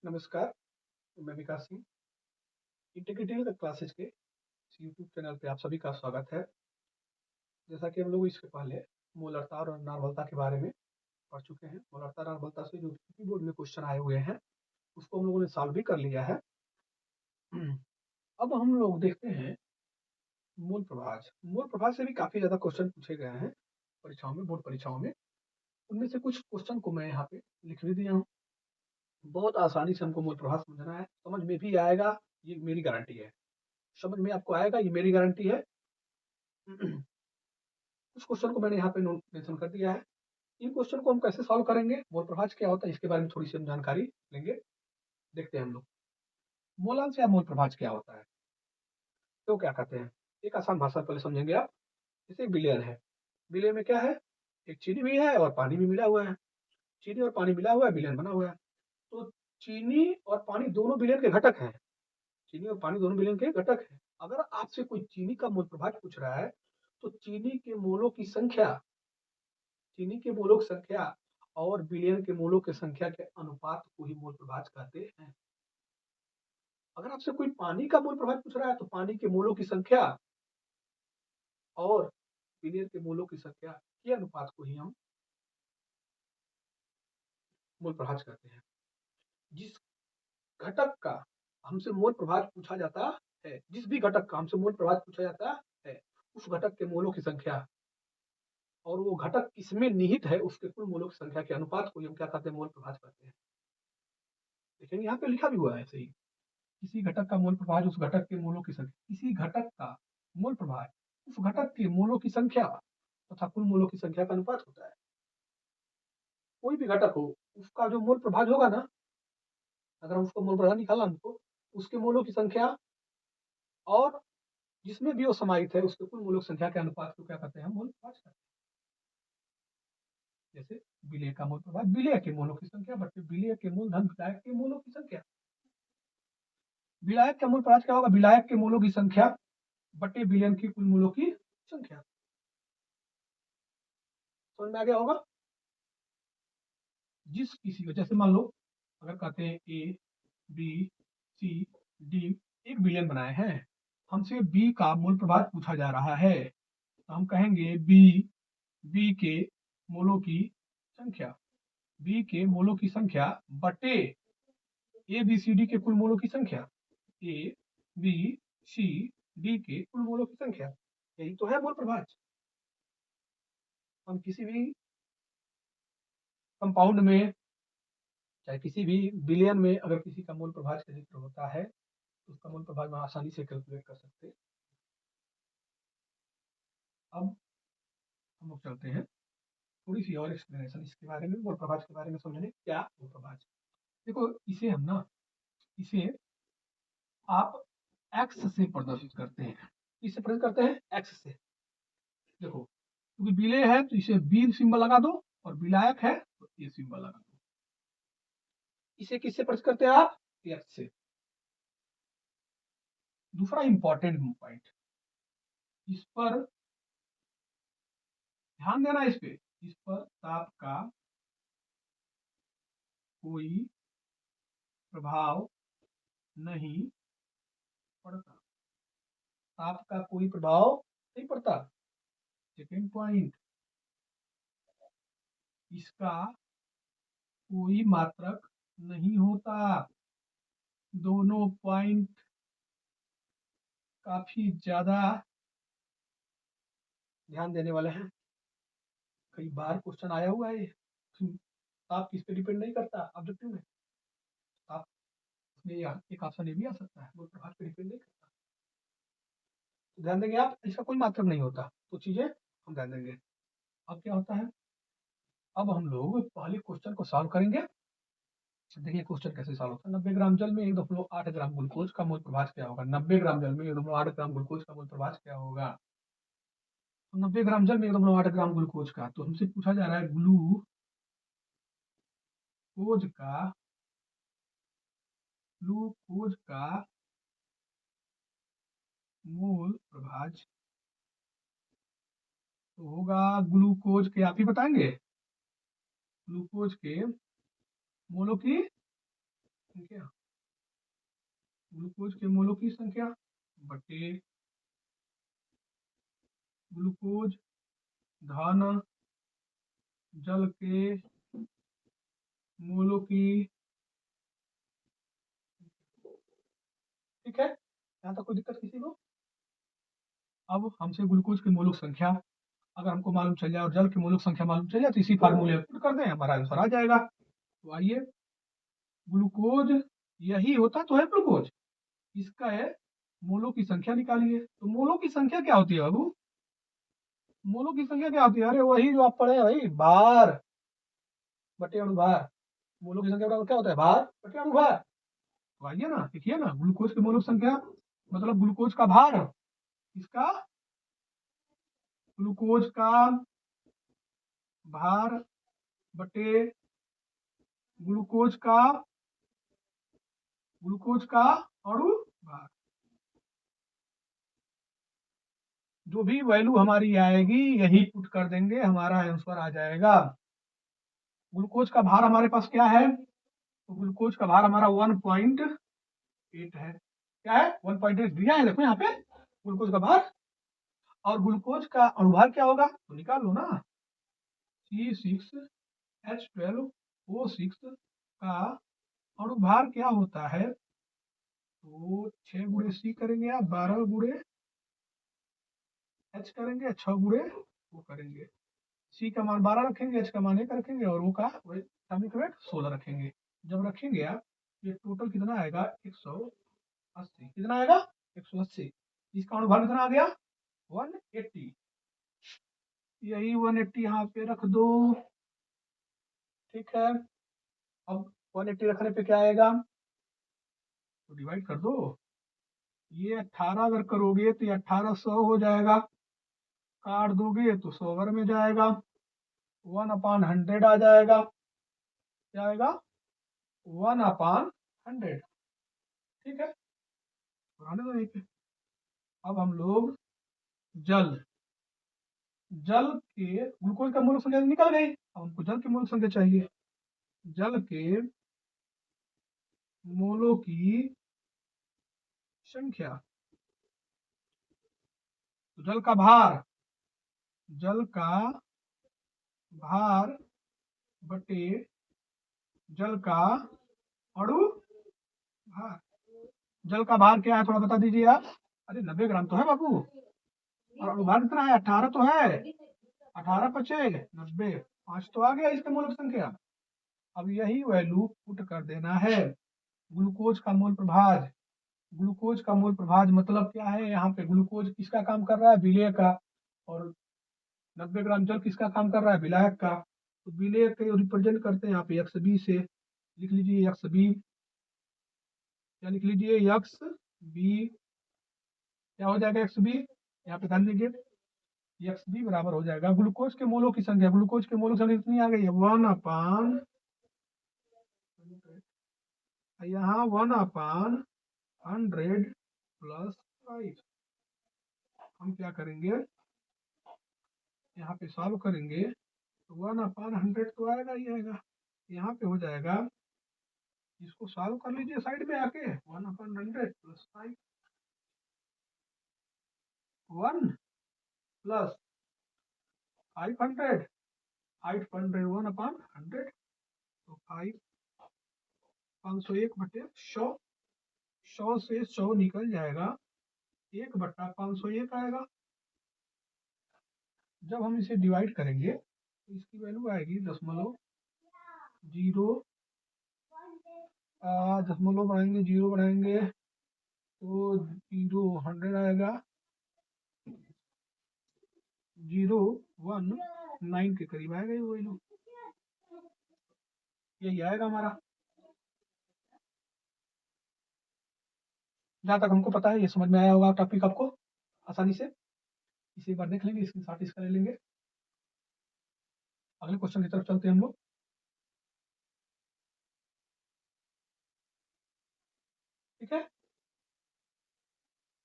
नमस्कार, मैं विकास Singh. Integrity classes के यूट्यूब चैनल पे आप सभी का स्वागत है। जैसा कि हम लोग इसके पहले मोलरता और नॉर्मलता के बारे में पढ़ चुके हैं। मोलरता नॉर्मलता से जो बोर्ड में क्वेश्चन आए हुए हैं, उसको हम लोगों ने सॉल्व भी कर लिया है। अब हम लोग देखते हैं मूल प्रभाज। मूल प्रभाज से भी काफी ज्यादा क्वेश्चन पूछे गए हैं परीक्षाओं में, बोर्ड परीक्षाओं में। उनमें से कुछ क्वेश्चन को मैं यहाँ पे लिख भी दिया हूँ। बहुत आसानी से हमको मूल प्रभाज समझना है, समझ में भी आएगा, ये मेरी गारंटी है। समझ में आपको आएगा, ये मेरी गारंटी है। कुछ क्वेश्चन को मैंने यहाँ पे नोट मेंशन कर दिया है। इन क्वेश्चन को हम कैसे सॉल्व करेंगे, मोल प्रभाज क्या होता है, इसके बारे में थोड़ी सी हम जानकारी लेंगे। देखते हैं हम लोग मोलांश या मोल प्रभाज क्या होता है, तो क्या कहते हैं। एक आसान भाषा पहले समझेंगे आप। जैसे विलयन है, विलयन में क्या है, एक चीनी भी है और पानी भी मिला हुआ है। चीनी और पानी मिला हुआ है, विलयन बना हुआ है। तो चीनी और पानी दोनों विलयन के घटक हैं। चीनी और पानी दोनों विलयन के घटक हैं। अगर आपसे कोई चीनी का मोल प्रभाज पूछ रहा है, तो चीनी के मोलों की संख्या, चीनी के मोलों की संख्या और विलयन के मोलों की संख्या के अनुपात को ही मोल प्रभाज कहते हैं। अगर आपसे कोई पानी का मोल प्रभाज पूछ रहा है, तो पानी के मोलों की संख्या और विलयन के मोलों की संख्या के अनुपात को ही हम मोल प्रभाज कहते हैं। जिस घटक का हमसे मोल प्रभाज पूछा जाता है, जिस भी घटक का हमसे मोल प्रभाज पूछा जाता है, उस घटक के मोलों की संख्या और वो घटक किसमें निहित है, उसके कुल मोलों की संख्या के अनुपात को ही हम क्या कहते हैं, मोल प्रभाज कहते हैं। देखेंगे यहाँ पे लिखा भी हुआ है ऐसे ही। किसी घटक का मोल प्रभाज उस घटक के मोलों की संख्या, किसी घटक का मोल प्रभाज उस घटक के मोलों की संख्या तथा कुल मोलों की संख्या का अनुपात होता है। कोई भी घटक हो, उसका जो मोल प्रभाज होगा ना, अगर हम उसको मोल प्रभाज निकालना हमको, उसके मोलों की संख्या और जिसमें भी वो समाहित है, उसके कुल मोलों की संख्या के अनुपात को क्या कहते हैं, मोल प्रभाज कहते हैं। जैसे विलय का मोल प्रभाज विलय के मोलों की संख्या बटे विलय के मूल धन विलायक के मोलों की संख्या। विलायक का मोल प्रभाज क्या होगा, विलायक के मोलों की संख्या बटे विलयन की कुल मोलों की संख्या। समझ में आ गया होगा। जिस किसी को, जैसे मान लो अगर कहते हैं ए बी सी डी, एक विलयन बनाए हैं, हमसे बी का मूल प्रभाज पूछा जा रहा है, तो हम कहेंगे बी के मोलों की संख्या, बी के मोलों की संख्या बटे ए बी सी डी के कुल मोलों की संख्या, ए बी सी डी के कुल मोलों की संख्या। यही तो है मोल प्रभाज। हम किसी भी कंपाउंड में, चाहे किसी भी विलयन में, अगर किसी का मोल प्रभाज का जिक्र होता है, तो उसका मोल प्रभाज में आसानी से कैलकुलेट कर सकते हैं। अब हम लोग चलते हैं थोड़ी सी और एक्सप्लेनेशन इसके बारे में, मोल प्रभाज के बारे में समझने। क्या मोल प्रभाज, देखो इसे हम ना, इसे आप एक्स से प्रदर्शित करते हैं। किससे प्रदर्शित करते हैं, एक्स से। देखो क्योंकि विलय है तो इसे बी सिंबल लगा दो, और विलायक है तो ए सिंबल लगा दो। इसे किससे प्रदर्शित करते हैं आप, एक्स से। दूसरा इंपॉर्टेंट पॉइंट, इस पर ध्यान देना, इस पर ताप का कोई प्रभाव नहीं पड़ता, ताप का कोई प्रभाव नहीं पड़ता। सेकेंड पॉइंट, इसका कोई मात्रक नहीं होता। दोनों पॉइंट काफी ज्यादा ध्यान देने वाले हैं। कई बार क्वेश्चन आया हुआ है, ताप किस पे डिपेंड नहीं करता ऑब्जेक्टिव में। ताप में एक ऑप्शन ये भी आ सकता है, वो प्रभाव पे डिपेंड नहीं करता। तो ध्यान देंगे आप, इसका कोई मात्रक नहीं होता, तो चीजें हम ध्यान देंगे। अब क्या होता है, अब हम लोग पहले क्वेश्चन को सॉल्व करेंगे। देखिए क्वेश्चन कैसे सॉल्व होता है। 90 ग्राम जल में 1.8 ग्राम ग्लूकोज का मोल प्रभाज क्या होगा। 90 ग्राम जल में 1.8 ग्राम ग्लूकोज का मोल प्रभाज क्या होगा। तो 90 ग्राम जल में 1.8 ग्राम ग्लूकोज का, तो हमसे पूछा जा रहा है ग्लूकोज का मोल प्रभाज तो होगा, ग्लूकोज के आप ही बताएंगे, ग्लूकोज के मोलों की संख्या, ग्लूकोज के मोलों की संख्या बटे ग्लूकोज धन जल के मोलों की, ठीक है, यहाँ तक कोई दिक्कत किसी को? अब हमसे ग्लूकोज की मोलक संख्या अगर हमको मालूम चल जाए और जल की मोलक संख्या मालूम चल जाए तो इसी फार्मूले में पुट कर दें, हमारा आंसर आ जाएगा। तो आइए, ग्लूकोज यही होता तो है ग्लूकोज, इसका है मोलों की संख्या निकालिए। तो मोलों की संख्या क्या होती है बाबू? मोलों की संख्या क्या होती है? अरे वही जो आप पढ़े हैं भाई, भार बटे अणुभार। मोलों की संख्या क्या होता है? भार बटे अणुभार। तो आइए ना, देखिए ना, ग्लूकोज की मोलक संख्या मतलब ग्लूकोज का भार, इसका ग्लूकोज का भार बटे ग्लूकोज का अणु भार। जो भी वैल्यू हमारी आएगी यही पुट कर देंगे, हमारा आंसर आ जाएगा। ग्लूकोज का भार हमारे पास क्या है? तो ग्लूकोज का भार हमारा 1.8 है। क्या है? 1.8 दिया है, देखो यहाँ पे ग्लूकोज का भार। और ग्लूकोज का अणुभार क्या होगा तो निकाल लो ना, C6H12O6 का अणुभार क्या होता है? तो 6 गुणे C करेंगे आप, 12 गुणे H करेंगे, 6 गुणे वो करेंगे। C का मान 12 रखेंगे, H का मान 1 रखेंगे और O का एटॉमिक वेट 16 रखेंगे। जब रखेंगे आप, ये टोटल कितना आएगा? 180। कितना आएगा? 180। इसका अणुभार कितना आ गया? 180। यही 180 यहाँ पे रख दो, ठीक है। अब 180 रखने पे क्या आएगा? तो डिवाइड कर दो। ये 18 अगर करोगे तो ये 1800 हो जाएगा, काट दोगे तो 100 ओवर में जाएगा, 1/100 आ जाएगा। क्या आएगा? 1/100, ठीक है। पुराने तो एक, अब हम लोग जल के ग्लूकोज का मोल संख्या निकल गई, अब हमको जल की मोल संख्या चाहिए। जल के मोलों की संख्या, तो जल का भार बटे जल का अणु भार। जल का भार क्या है थोड़ा बता दीजिए आप? अरे 90 ग्राम तो है बाबू, और अणुभार कितना है? 18 तो है, 18 पचे 90, 5 तो आ गया इसका मोलक संख्या। अब यही वैल्यू पुट कर देना है। ग्लूकोज का मोल प्रभाज, ग्लूकोज का मोल प्रभाज मतलब क्या है? यहाँ पे ग्लूकोज किसका काम कर रहा है? विलेय का। और 90 ग्राम जल किसका काम कर रहा है? विलायक का। तो विलेय के रिप्रेजेंट करते हैं यहाँ पे XB से, लिख लीजिए XB। क्या लिख लीजिए? XB। क्या हो जाएगा XB? यहाँ पे ध्यान दीजिए, XB बराबर हो जाएगा ग्लूकोज के मोलों की संख्या। ग्लूकोज के मोलों की संख्या कितनी आ गई है? 1/, यहाँ 1/100 प्लस 5। हम क्या करेंगे, यहाँ पे सॉल्व करेंगे तो 1/100 तो आएगा ही आएगा, यहाँ पे हो जाएगा। इसको सॉल्व कर लीजिए साइड में आके, 1/100 प्लस 5, 1 प्लस 500, 500 1/100, तो 501 बटे 100, 100 से 100 निकल जाएगा, 1/501 आएगा। जब हम इसे डिवाइड करेंगे तो इसकी वैल्यू आएगी 0.0, दशमलव बढ़ाएंगे, 0 बढ़ाएंगे तो 0 100 आएगा, 019 के करीब आएगा ये वैल्यू, यही आएगा हमारा। जहाँ तक हमको पता है ये समझ में आया होगा टॉपिक आपको आसानी से। इसे एक बार देख लेंगे, इसके साथ इसका ले लेंगे। अगले क्वेश्चन की तरफ चलते हैं हम लोग, ठीक है।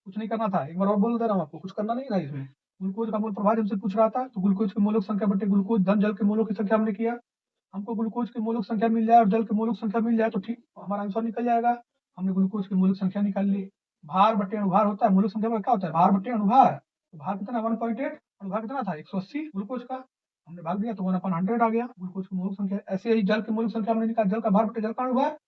कुछ नहीं करना था, एक बार और बोल दे रहा हूँ आपको, कुछ करना नहीं था इसमें। ग्लूकोज का मोल प्रभाज हमसे पूछ रहा था, तो ग्लूकोज के मोलों की संख्या बटे ग्लूकोज धन जल के मोलों की संख्या हमने किया। हमको ग्लूकोज की मोलक संख्या मिल जाए और जल की मोलक संख्या मिल जाए तो ठीक हमारा आंसर निकल जाएगा। हमने ग्लूकोज की मोलक संख्या निकाल ली। भार बटे अणुभार होता है, मोलक संख्या में क्या होता है, भार बटे अणुभार। तो भार कितना 1.8, अणुभार कितना था 180 ग्लूकोज का, हमने भाग दिया तो 1/100 आ गया ग्लूकोज की मोलक संख्या। ऐसे ही जल की मोलक संख्या हमने निकाला, जल का भार बटे जल का अणुभार।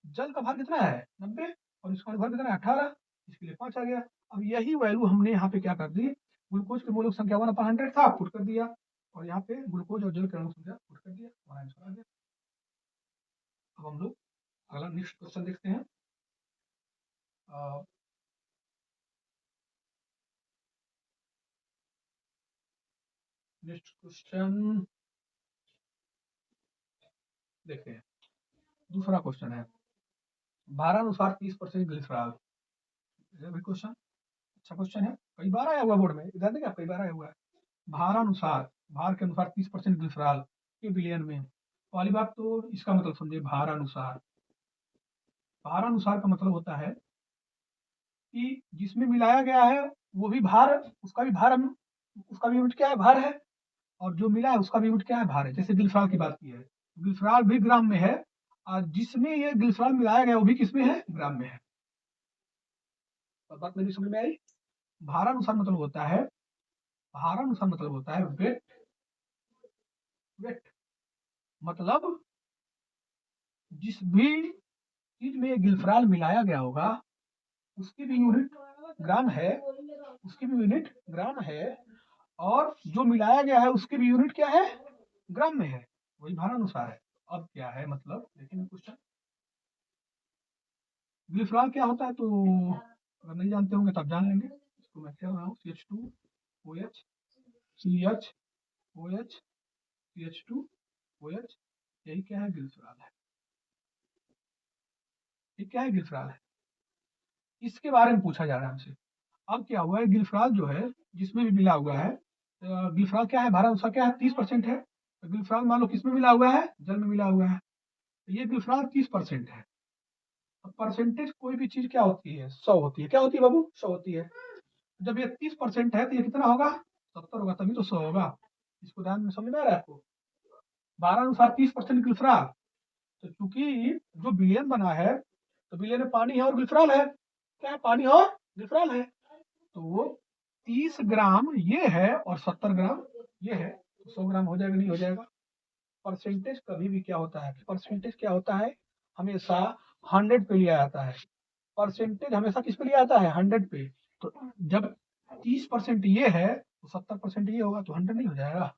जल का भार कितना है 90 और इसका अणुभार कितना है 18, इसके लिए 5 आ गया। अब यही वैल्यू हमने यहाँ पे क्या कर दी, ग्लूकोज की मोलक संख्या 1/100 था, पुट कर दिया, और यहाँ पे ग्लूकोज और जल की अणु संख्या पुट कर दिया, हमारा आंसर आ गया। अब हम लोग अगला नेक्स्ट क्वेश्चन देखते हैं। नेक्स्ट क्वेश्चन देखते हैं। दूसरा क्वेश्चन है, भारानुसार 30% ग्लिसरॉल। यह भी क्वेश्चन अच्छा क्वेश्चन है, कई बार आया हुआ बोर्ड में, इधर देखिए कई बार आया हुआ है। भारानुसार, भार के अनुसार 30% ग्लिसरॉल के विलयन में। पहली बात तो इसका मतलब समझिए, भारानुसार, भारानुसार का मतलब होता है कि जिसमें मिलाया गया है वो भी भार, उसका भी भार, उसका भी यूनिट क्या है, भार है, और जो मिला है उसका भी यूनिट क्या है, भार है। जैसे ग्लिसरॉल की बात की है, ग्लिसरॉल भी ग्राम में है, और जिसमें ये ग्लिसरॉल मिलाया गया वो भी किसमें है, ग्राम में है। तो बात मेरी समझ में आई। भारानुसार मतलब होता है, भारानुसार मतलब होता है वेट, वेट मतलब जिस भी चीज में ग्लिसरॉल मिलाया गया होगा उसकी भी यूनिट ग्राम है, उसकी भी यूनिट ग्राम है, और जो मिलाया गया है उसकी भी यूनिट क्या है, ग्राम में है, वही भारानुसार है। अब क्या है मतलब देखेंगे क्वेश्चन। ग्लिसरॉल क्या होता है तो अगर नहीं जानते होंगे तब जान लेंगे। इसको मैं कह रहा हूँ CH2OH, CHOH, CH2OH, यही क्या है, ग्लिसरॉल है। ये क्या है, ग्लिसरॉल है, इसके बारे में पूछा जा रहा है हमसे। अब क्या हुआ है, ग्लिसरॉल जो है जिसमें भी मिला हुआ है, ग्लिसरॉल क्या है, भारानुसार क्या है, 30% है। तो ग्लिसरॉल मान लो किसमें मिला हुआ है, जल में मिला हुआ है, तो ये ग्लिसरॉल 30% है। अब परसेंटेज कोई भी चीज क्या होती है, 100 होती है, क्या होती है बाबू, 100 होती है। जब ये 30% है तो ये कितना होगा, 70 होगा, तभी तो 100 होगा। इसको ध्यान में समझ में आ रहा है आपको। भारानुसार 30% ग्लिसरॉल, तो चूंकि जो विलयन बना है तो विलयन में पानी है और ग्लिसरॉल है, क्या है, पानी और ग्लिसरॉल है। तो 30 ग्राम ये है और 70 ग्राम ये है, तो 100 ग्राम हो जाएगा, नहीं हो जाएगा। परसेंटेज कभी भी क्या होता है, परसेंटेज क्या होता है, हमेशा 100 पे लिया जाता है। परसेंटेज हमेशा किस पे लिया जाता है, 100 पे। तो जब 30% ये है तो 70% ये होगा, तो 100 नहीं हो जाएगा।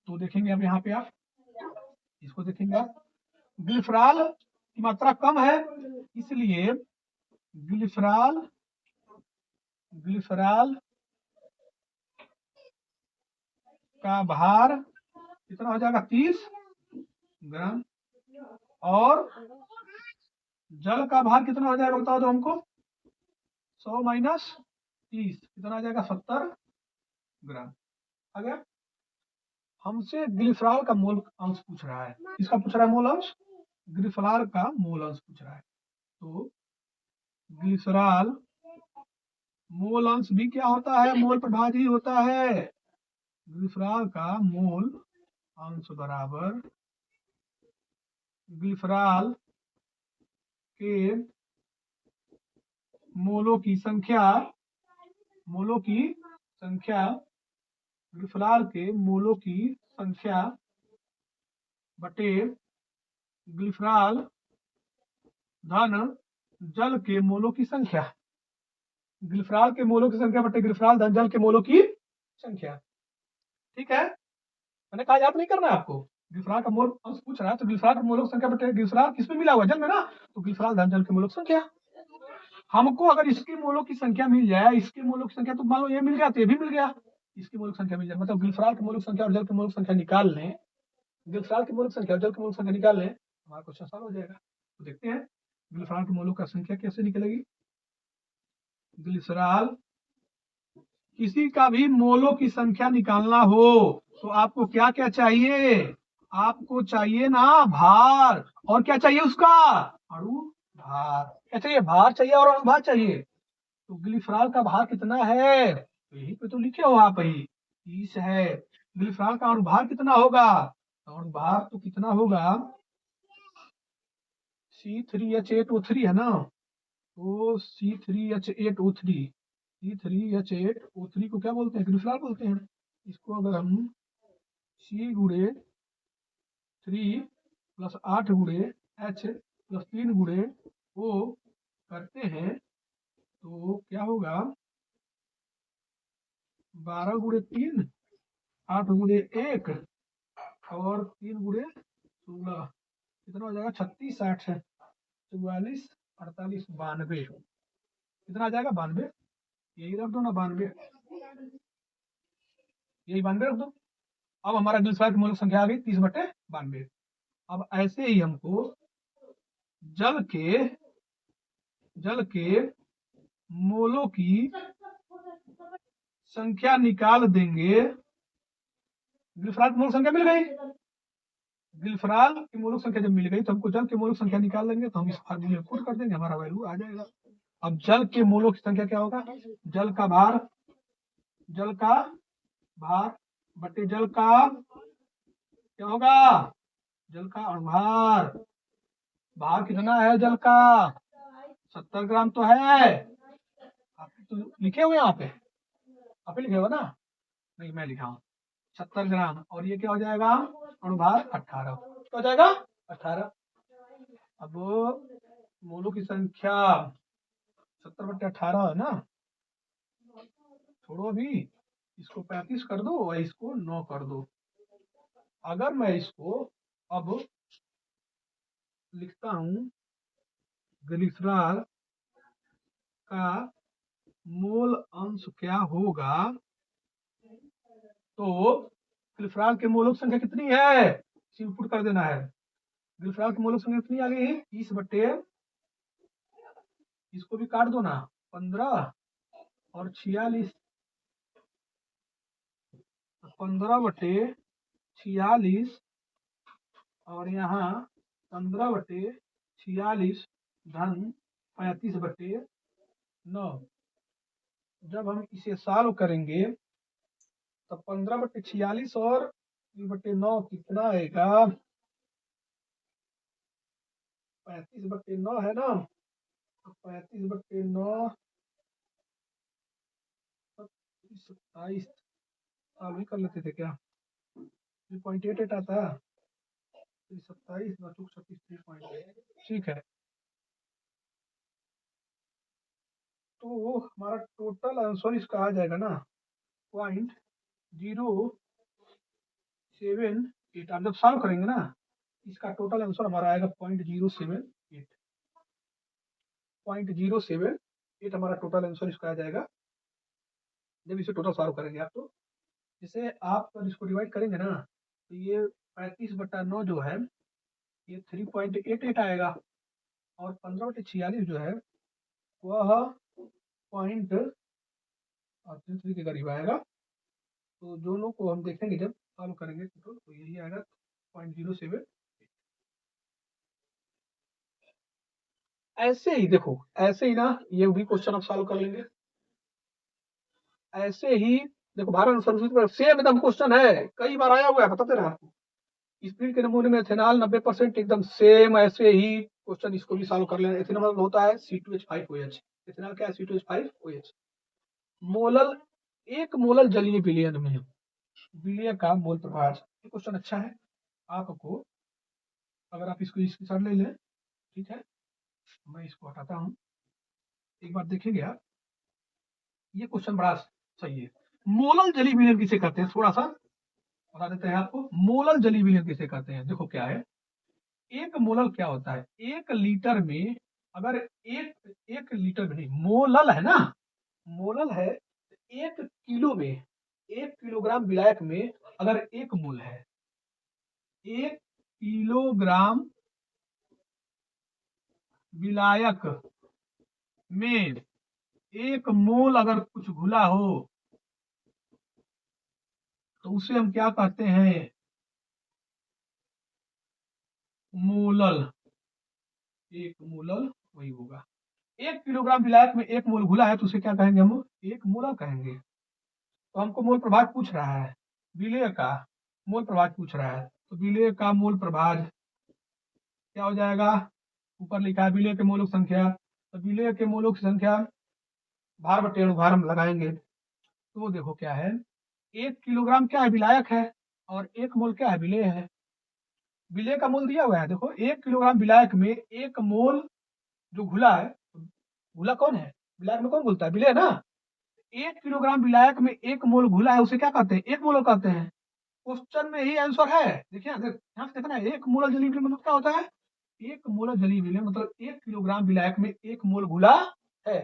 तो देखेंगे अब यहाँ पे आप इसको देखेंगे आप, ग्लिसरॉल की मात्रा कम है, इसलिए ग्लिसरॉल, ग्लिसरॉल का भार कितना हो जाएगा, 30 ग्राम, और जल का भार कितना हो जाएगा बताओ दो हमको, 100 माइनस 30 कितना आ जाएगा, 70 ग्राम आ गया। हमसे ग्लिसरॉल का मोल अंश पूछ रहा है, किसका पूछ रहा है, मोल अंश, ग्लिसरॉल का मोल अंश पूछ रहा है। तो ग्लिसरॉल मोल अंश भी क्या होता है, मोल प्रभाजी होता है। ग्लिसरॉल का मोल अंश बराबर ग्लिसरॉल के मोलों की संख्या, मोलों की संख्या, ग्लिसरॉल के मोलों की संख्या बटे ग्लिसरॉल धन जल के मोलों की संख्या, ग्लिसरॉल के मोलों की संख्या बटे ग्लिसरॉल धन जल के मोलों की संख्या। ठीक है, मैंने कहा याद नहीं करना है आपको। ग्लिसरॉल का मोल अंश पूछ रहा है तो ग्लिसरॉल के मोलों की संख्या बटे ग्लिसरॉल किसमें मिला हुआ, जल में ना, तो ग्लिसरॉल धन जल के मोलों की संख्या। हमको अगर इसके मोलों की संख्या मिल जाए, इसके मोलों की संख्या, तो मान लो ये मिल गया तो ये भी मिल गया, इसकी मोलों की संख्या मिल जाए, मतलब ग्लिसरॉल की मोलों की संख्या और जल की मोलों की संख्या निकाल लें, ग्लिसरॉल की मोलों की संख्या और जल की मोलों की संख्या निकाल लें, हमारा क्वेश्चन सॉल्व हो जाएगा। तो देखते हैं ग्लिसरॉल की मोलों की संख्या कैसे निकलेगी। ग्लिसरॉल, किसी का भी मोलों की संख्या निकालना हो तो आपको क्या क्या चाहिए, आपको चाहिए ना भार, और क्या चाहिए उसका, अणु भार। क्या चाहिए, भार चाहिए और अणु भार चाहिए। तो ग्लिसरॉल का भार कितना है, तो यही पे तो लिखे हो आप ही, 30 है, ग्लिसरॉल का अणुभार कितना होगा? अणुभार तो कितना होगा, C3H8O3 है ना, तो C3H8O3 को क्या बोलते हैं? ग्लिसरॉल बोलते हैं। इसको अगर हम C गुणे 3 प्लस 8 गुणे H प्लस 3 गुणे O करते हैं तो क्या होगा, 12 गुणे 3, 8 गुणे 1 और 3 गुणे 16, कितना हो जाएगा? 36, 60, 44, 48, 92, कितना आ जाएगा? 92। यही रख दो ना, 92, यही 92 रख दो। अब हमारा ग्लिसरॉल की मौलिक संख्या आ गई 30/92। अब ऐसे ही हमको जल के मोलों की संख्या निकाल देंगे। ग्लिसरॉल की मोल संख्या मिल गई। ग्लिसरॉल की मोल संख्या जब मिल गई तो हमको जल के मोल संख्या निकाल लेंगे, तो हम इस फार्मूले में पुट कर देंगे, हमारा वैल्यू आ जाएगा। अब जल के मोलों की संख्या क्या होगा? जल का भार बटे जल का क्या होगा? जल का अणुभार। भार कितना है जल का? 70 ग्राम तो है। आप तो लिखे हुए यहाँ पे, आप ही लिखे हुए ना? नहीं, मैं लिखा हूँ 70 ग्राम। और ये क्या हो जाएगा? अणुभार 18। क्या हो जाएगा? 18। अब मोलों की संख्या 70/18 है ना, छोड़ो अभी, इसको 35 कर दो और इसको 9 कर दो। अगर मैं इसको अब लिखता हूँ, ग्लिसरॉल का मोल अंश क्या होगा, तो ग्लिसरॉल के मोलों की संख्या कितनी है? इनपुट कर देना है। ग्लिसरॉल की मोलों की संख्या कितनी आ गई? 30/, इसको भी काट दो ना, 15 और 46, 15/46 और यहाँ 15/46 धन 35/9। जब हम इसे सॉल्व करेंगे तो 15/46 और 3/9 कितना आएगा? 35/9 है ना, तो 35/9 27 सॉल्व ही कर लेते थे क्या? 3.88 आता है, 27 9 36 3.8, ठीक है। तो हमारा टोटल आंसर इसका आ जाएगा ना 0.078। आप जब सॉल्व करेंगे ना, इसका टोटल आंसर हमारा आएगा 0.078। 0.078 हमारा टोटल आंसर इसका आ जाएगा जब इसे टोटल सॉल्व करेंगे आप। तो जैसे आप अगर इसको डिवाइड करेंगे ना, तो ये 35/9 जो है ये 3.88 आएगा, और 15/46 जो है वह 0.33 के करीब आएगा। तो दोनों को हम देखेंगे जब सॉल्व करेंगे तो यही आएगा 0.07। ऐसे ही देखो, ऐसे ही ना ये भी क्वेश्चन आप सॉल्व कर लेंगे। ऐसे ही देखो, भारत अनुसूचित पर सेम एकदम क्वेश्चन है, कई बार आया हुआ है, बताते रहे आपको। स्प्रिट के नमूने में एथेनॉल 90% एकदम सेम ऐसे ही क्वेश्चन, इसको भी सॉल्व कर लेना। एथेनॉल मतलब होता है C2H5OH। एथेनॉल क्या है? C2H5OH। मोलल, एक मोलल जलीय विलयन में विलय का मोल प्रभाव। ये क्वेश्चन अच्छा है आपको, अगर आप इसको स्क्रीनशॉट ले लें, ठीक है। मैं इसको हटाता हूँ, एक बार देखेंगे आप, ये क्वेश्चन बड़ा सही है। मोलल जलीय विलयन किसे कहते हैं, थोड़ा सा बता देते हैं आपको। मोलल जलीय विलयन किसे कहते हैं? देखो क्या है, एक मोलल क्या होता है? 1 लीटर में अगर एक लीटर में नहीं, मोलल है ना, मोलल है 1 किलो में, 1 किलोग्राम विलायक में अगर 1 मोल है, 1 किलोग्राम विलायक में 1 मोल अगर कुछ घुला हो तो उसे हम क्या कहते हैं? मोलल। 1 मोलल वही होगा। 1 किलोग्राम विलायक में 1 मोल घुला है तो उसे क्या कहेंगे? हम 1 मोलल कहेंगे। तो हमको मोल प्रभाव पूछ रहा है, विलेय का मोल प्रभाज पूछ रहा है, तो विलेय का मोल प्रभाज क्या हो जाएगा? ऊपर लिखा है विलेय के मोलों की संख्या, तो विलेय के मोलों की संख्या भार बटे अणुभार हम लगाएंगे, तो देखो क्या है, 1 किलोग्राम क्या है? विलायक है, और 1 मोल क्या है? विलेय है। विलेय का मोल दिया हुआ है, देखो 1 किलोग्राम विलायक में 1 मोल जो घुला है, घुला कौन है? विलायक में कौन घुलता है? विलेय ना। 1 किलोग्राम विलायक में 1 मोल घुला है, उसे क्या कहते हैं? 1 मोल कहते हैं। क्वेश्चन में ही आंसर है। देखिए ध्यान से देखना, 1 मोल जलीय विलेय मतलब क्या होता है? 1 मोल जलीय विलेय मतलब 1 किलोग्राम विलायक में 1 मोल घुला है।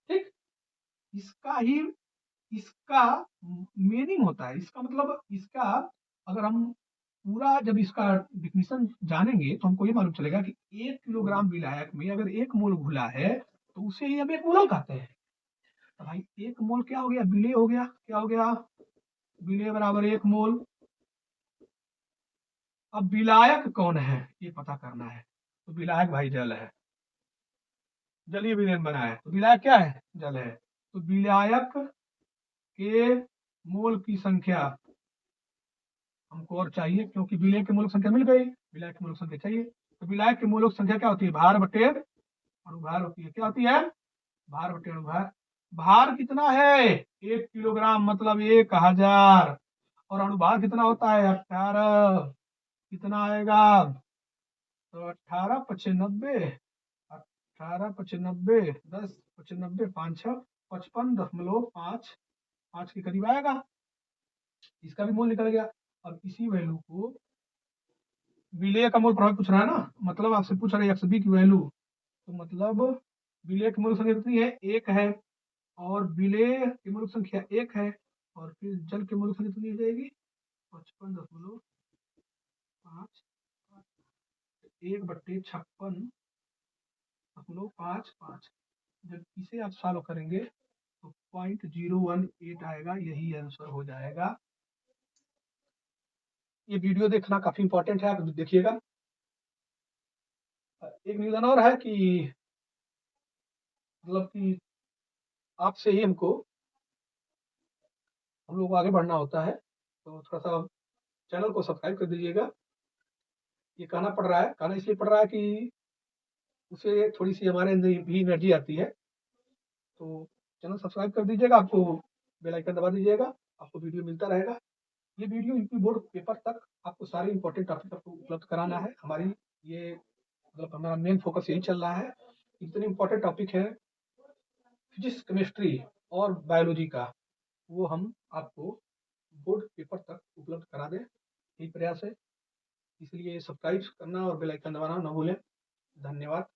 ठीक, इसका ही इसका मीनिंग होता है, इसका मतलब, इसका अगर हम पूरा जब इसका डिफिनीशन जानेंगे तो हमको ये मालूम चलेगा कि 1 किलोग्राम विलायक में अगर 1 मोल घुला है तो उसे ही हम 1 मोल कहते हैं। तो भाई 1 मोल क्या हो गया? विलेय हो गया। क्या हो गया? विलेय बराबर 1 मोल। अब विलायक कौन है ये पता करना है, तो विलायक भाई जल है, जलीय विलेयन बना है, तो विलायक क्या है? जल है। तो विलायक के मोल की संख्या हमको और चाहिए, क्योंकि विलेय के मोल की संख्या मिल गई, विलायक के मोल की संख्या चाहिए। तो विलायक के मोल की संख्या क्या होती है? भार बटे अणुभार होती है। क्या होती है? भार बटे अणुभार। भार कितना है? 1 किलोग्राम मतलब 1000, और अणुभार कितना होता है? 18। कितना आएगा? तो 18×95, 18×95, 10×95, 5×6 55.5 5 के करीब आएगा। इसका भी मोल निकल गया। अब इसी वैल्यू को विलेय का मोल प्रभाव पूछ रहा है ना, मतलब आपसे पूछ रहा है XB की वैल्यू, तो मतलब विलेय की मोल संख्या कितनी है? 1 है, और विलेय की मोल संख्या 1 है, और फिर जल की मोल संख्या कितनी हो जाएगी? 55.5, 1/56.55। जब इसे आप सॉल्व करेंगे तो 0.018 आएगा, यही आंसर हो जाएगा। ये वीडियो देखना काफी इंपॉर्टेंट है, आप देखिएगा। एक निवेदन और है कि मतलब कि आपसे ही हम लोग को आगे बढ़ना होता है, तो थोड़ा सा चैनल को सब्सक्राइब कर दीजिएगा। ये कहना पड़ रहा है, कहना इसलिए पड़ रहा है कि उसे थोड़ी सी हमारे अंदर भी एनर्जी आती है। तो चैनल सब्सक्राइब कर दीजिएगा, आपको बेल आइकन दबा दीजिएगा, आपको वीडियो मिलता रहेगा। ये वीडियो यूपी बोर्ड पेपर तक आपको सारे इंपॉर्टेंट टॉपिक आपको उपलब्ध कराना है। हमारी ये मतलब हमारा मेन फोकस यही चल रहा है। इतने इंपॉर्टेंट टॉपिक है फिजिक्स, केमिस्ट्री और बायोलॉजी का, वो हम आपको बोर्ड पेपर तक उपलब्ध करा दें, यही प्रयास है। इसलिए सब्सक्राइब करना और बेल आइकन दबाना ना भूलें। धन्यवाद।